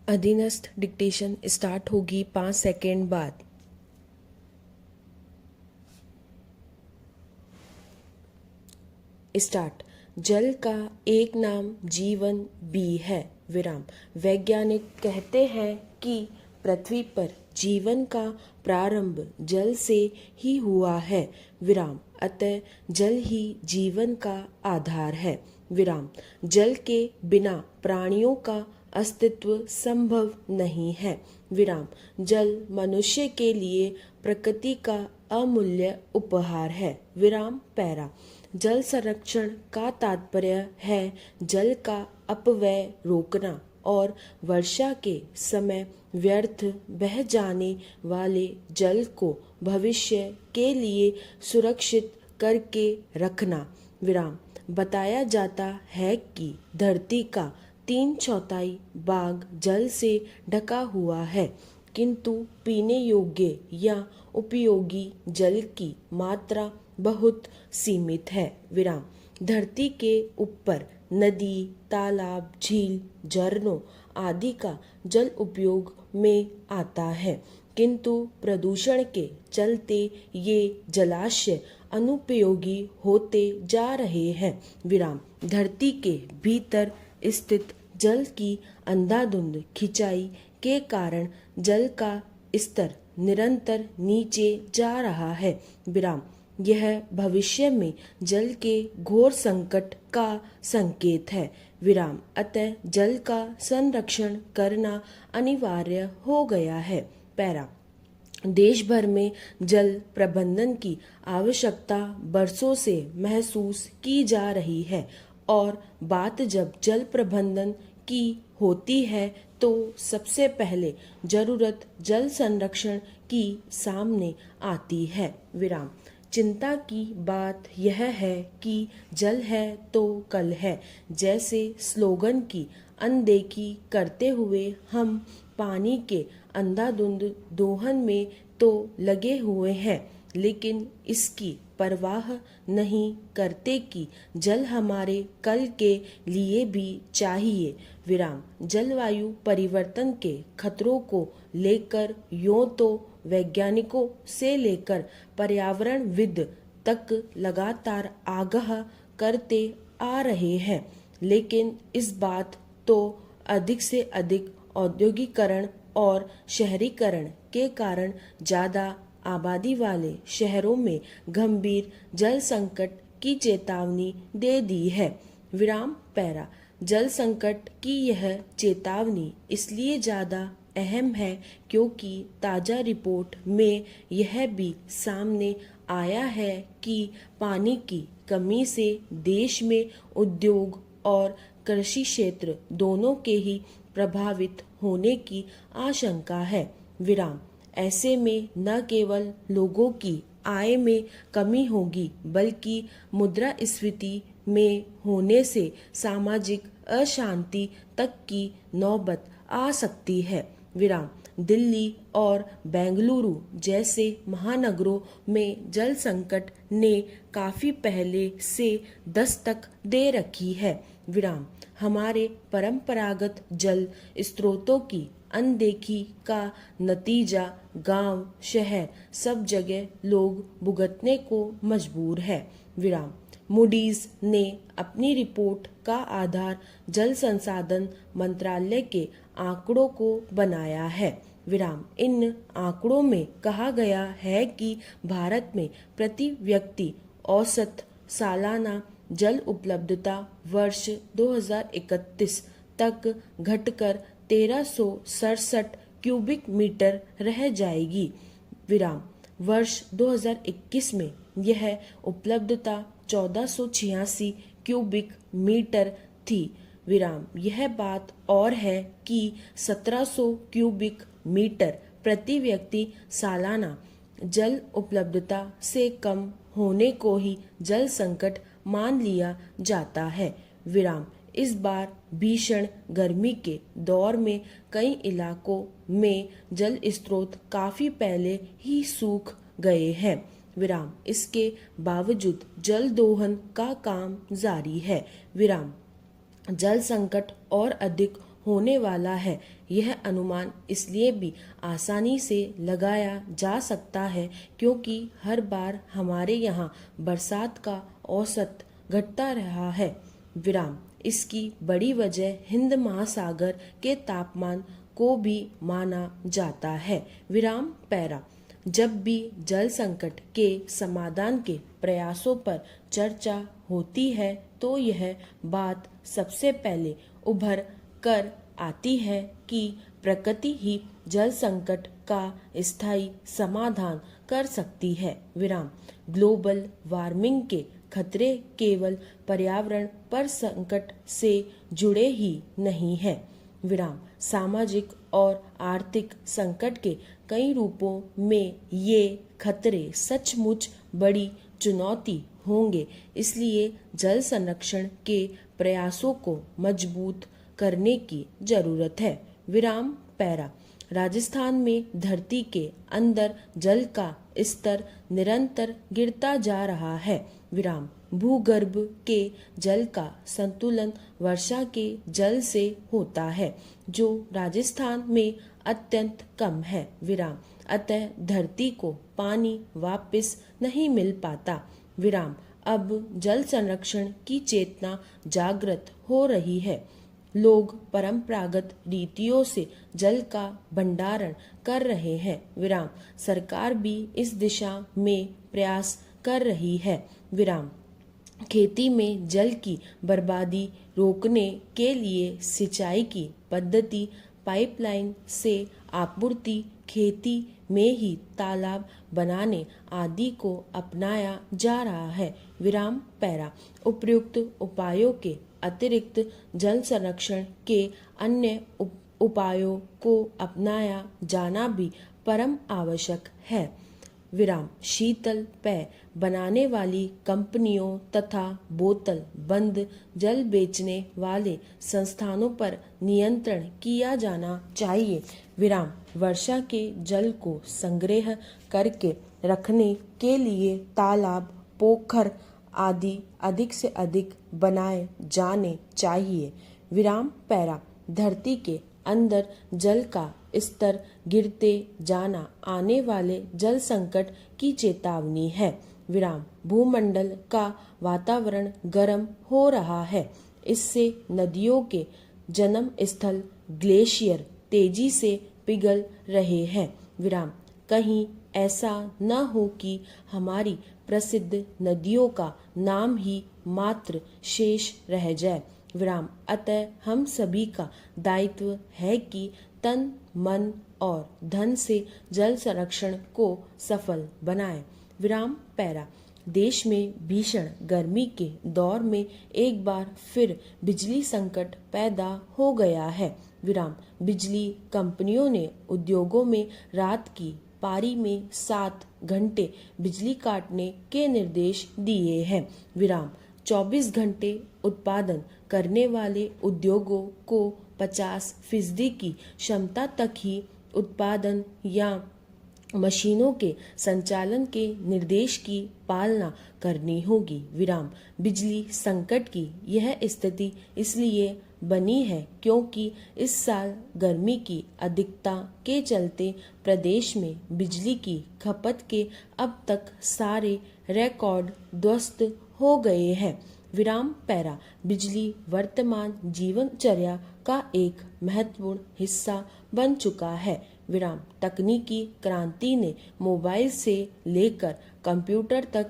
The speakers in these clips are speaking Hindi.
अधीनस्थ डिक्टेशन स्टार्ट होगी 5 सेकेंड बाद। स्टार्ट। जल का एक नाम जीवन भी है। विराम। वैज्ञानिक कहते हैं कि पृथ्वी पर जीवन का प्रारंभ जल से ही हुआ है। विराम। अतः जल ही जीवन का आधार है। विराम। जल के बिना प्राणियों का अस्तित्व संभव नहीं है। विराम। जल मनुष्य के लिए प्रकृति का अमूल्य उपहार है। विराम पैरा। जल संरक्षण का तात्पर्य है जल का अपव्यय रोकना और वर्षा के समय व्यर्थ बह जाने वाले जल को भविष्य के लिए सुरक्षित करके रखना। विराम। बताया जाता है कि धरती का 3/4 भाग जल से ढका हुआ है, किंतु पीने योग्य या उपयोगी जल की मात्रा बहुत सीमित है। विराम। धरती के ऊपर नदी, तालाब, झील, झरनों आदि का जल उपयोग में आता है, किंतु प्रदूषण के चलते ये जलाशय अनुपयोगी होते जा रहे हैं। विराम। धरती के भीतर स्थित जल की अंधाधुंध खिंचाई के कारण जल का स्तर निरंतर नीचे जा रहा है। विराम। यह भविष्य में जल के घोर संकट का संकेत है। विराम। अतः जल का संरक्षण करना अनिवार्य हो गया है। पैरा। देश भर में जल प्रबंधन की आवश्यकता बरसों से महसूस की जा रही है और बात जब जल प्रबंधन की होती है तो सबसे पहले जरूरत जल संरक्षण की सामने आती है। विराम। चिंता की बात यह है कि जल है तो कल है जैसे स्लोगन की अनदेखी करते हुए हम पानी के अंधाधुंध दोहन में तो लगे हुए हैं, लेकिन इसकी परवाह नहीं करते कि जल हमारे कल के लिए भी चाहिए। विराम। जलवायु परिवर्तन के खतरों को लेकर यूं तो वैज्ञानिकों से लेकर पर्यावरणविद तक लगातार आगाह करते आ रहे हैं, लेकिन इस बात तो अधिक से अधिक औद्योगिकरण और शहरीकरण के कारण ज़्यादा आबादी वाले शहरों में गंभीर जल संकट की चेतावनी दे दी है। विराम पैरा। जल संकट की यह चेतावनी इसलिए ज़्यादा अहम है क्योंकि ताज़ा रिपोर्ट में यह भी सामने आया है कि पानी की कमी से देश में उद्योग और कृषि क्षेत्र दोनों के ही प्रभावित होने की आशंका है। विराम। ऐसे में न केवल लोगों की आय में कमी होगी बल्कि मुद्रास्फीति में होने से सामाजिक अशांति तक की नौबत आ सकती है। विराम। दिल्ली और बेंगलुरु जैसे महानगरों में जल संकट ने काफ़ी पहले से दस्तक दे रखी है। विराम। हमारे परंपरागत जल स्रोतों की अनदेखी का नतीजा गांव, शहर सब जगह लोग भुगतने को मजबूर है। विराम। मूडीज ने अपनी रिपोर्ट का आधार जल संसाधन मंत्रालय के आंकड़ों को बनाया है। विराम। इन आंकड़ों में कहा गया है कि भारत में प्रति व्यक्ति औसत सालाना जल उपलब्धता वर्ष 2031 तक घटकर 1367 क्यूबिक मीटर रह जाएगी। विराम। वर्ष 2021 में यह उपलब्धता 1486 क्यूबिक मीटर थी। विराम। यह बात और है कि 1700 क्यूबिक मीटर प्रति व्यक्ति सालाना जल उपलब्धता से कम होने को ही जल संकट मान लिया जाता है। विराम। इस बार भीषण गर्मी के दौर में कई इलाकों में जल स्रोत काफी पहले ही सूख गए हैं। विराम। इसके बावजूद जल दोहन का काम जारी है। विराम। जल संकट और अधिक होने वाला है। यह अनुमान इसलिए भी आसानी से लगाया जा सकता है क्योंकि हर बार हमारे यहाँ बरसात का औसत घटता रहा है। विराम। इसकी बड़ी वजह हिंद महासागर के तापमान को भी माना जाता है। विराम पैरा। जब भी जल संकट के समाधान के प्रयासों पर चर्चा होती है तो यह बात सबसे पहले उभर कर आती है कि प्रकृति ही जल संकट का स्थायी समाधान कर सकती है। विराम। ग्लोबल वार्मिंग के खतरे केवल पर्यावरण पर संकट से जुड़े ही नहीं है। विराम। सामाजिक और आर्थिक संकट के कई रूपों में ये खतरे सचमुच बड़ी चुनौती होंगे। इसलिए जल संरक्षण के प्रयासों को मजबूत करने की जरूरत है। विराम पैरा। राजस्थान में धरती के अंदर जल का स्तर निरंतर गिरता जा रहा है। विराम। भूगर्भ के जल का संतुलन वर्षा के जल से होता है जो राजस्थान में अत्यंत कम है। विराम। अतः धरती को पानी वापस नहीं मिल पाता। विराम। अब जल संरक्षण की चेतना जागृत हो रही है। लोग परंपरागत रीतियों से जल का भंडारण कर रहे हैं। विराम। सरकार भी इस दिशा में प्रयास कर रही है। विराम। खेती में जल की बर्बादी रोकने के लिए सिंचाई की पद्धति, पाइपलाइन से आपूर्ति, खेती में ही तालाब बनाने आदि को अपनाया जा रहा है। विराम पैरा। उपयुक्त उपायों के अतिरिक्त जल संरक्षण के अन्य उपायों को अपनाया जाना भी परम आवश्यक है। विराम। शीतल पेय बनाने वाली कंपनियों तथा बोतल बंद जल बेचने वाले संस्थानों पर नियंत्रण किया जाना चाहिए। विराम। वर्षा के जल को संग्रह करके रखने के लिए तालाब, पोखर आदि अधिक से अधिक बनाए जाने चाहिए। विराम पैरा। धरती के अंदर जल का स्तर गिरते जाना आने वाले जल संकट की चेतावनी है। विराम। भूमंडल का वातावरण गर्म हो रहा है। इससे नदियों के जन्म स्थल ग्लेशियर तेजी से पिघल रहे हैं। विराम। कहीं ऐसा न हो कि हमारी प्रसिद्ध नदियों का नाम ही मात्र शेष रह जाए। विराम। अतः हम सभी का दायित्व है कि तन, मन और धन से जल संरक्षण को सफल बनाएं। विराम पैरा। देश में भीषण गर्मी के दौर में एक बार फिर बिजली संकट पैदा हो गया है। विराम। बिजली कंपनियों ने उद्योगों में रात की पारी में 7 घंटे बिजली काटने के निर्देश दिए हैं। विराम। 24 घंटे उत्पादन करने वाले उद्योगों को 50% की क्षमता तक ही उत्पादन या मशीनों के संचालन के निर्देश की पालना करनी होगी। विराम। बिजली संकट की यह स्थिति इसलिए बनी है क्योंकि इस साल गर्मी की अधिकता के चलते प्रदेश में बिजली की खपत के अब तक सारे रिकॉर्ड ध्वस्त हो गए हैं। विराम पैरा। बिजली वर्तमान जीवनचर्या का एक महत्वपूर्ण हिस्सा बन चुका है। विराम। तकनीकी क्रांति ने मोबाइल से लेकर कंप्यूटर तक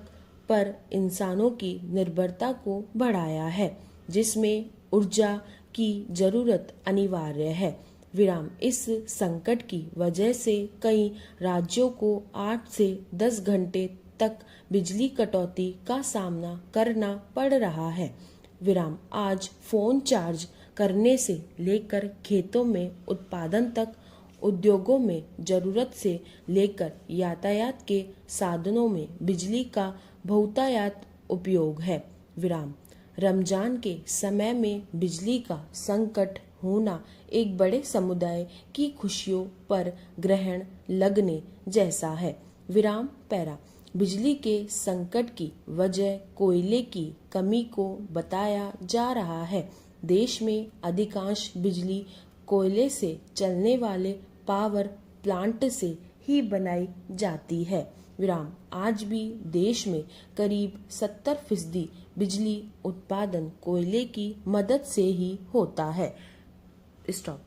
पर इंसानों की निर्भरता को बढ़ाया है जिसमें ऊर्जा की जरूरत अनिवार्य है। विराम। इस संकट की वजह से कई राज्यों को 8 से 10 घंटे तक बिजली कटौती का सामना करना पड़ रहा है। विराम। आज फोन चार्ज करने से लेकर खेतों में उत्पादन तक, उद्योगों में जरूरत से लेकर यातायात के साधनों में बिजली का बहुतायत उपयोग है। विराम। रमजान के समय में बिजली का संकट होना एक बड़े समुदाय की खुशियों पर ग्रहण लगने जैसा है। विराम पैरा। बिजली के संकट की वजह कोयले की कमी को बताया जा रहा है। देश में अधिकांश बिजली कोयले से चलने वाले पावर प्लांट से ही बनाई जाती है। विराम। आज भी देश में करीब 70% बिजली उत्पादन कोयले की मदद से ही होता है। स्टॉप।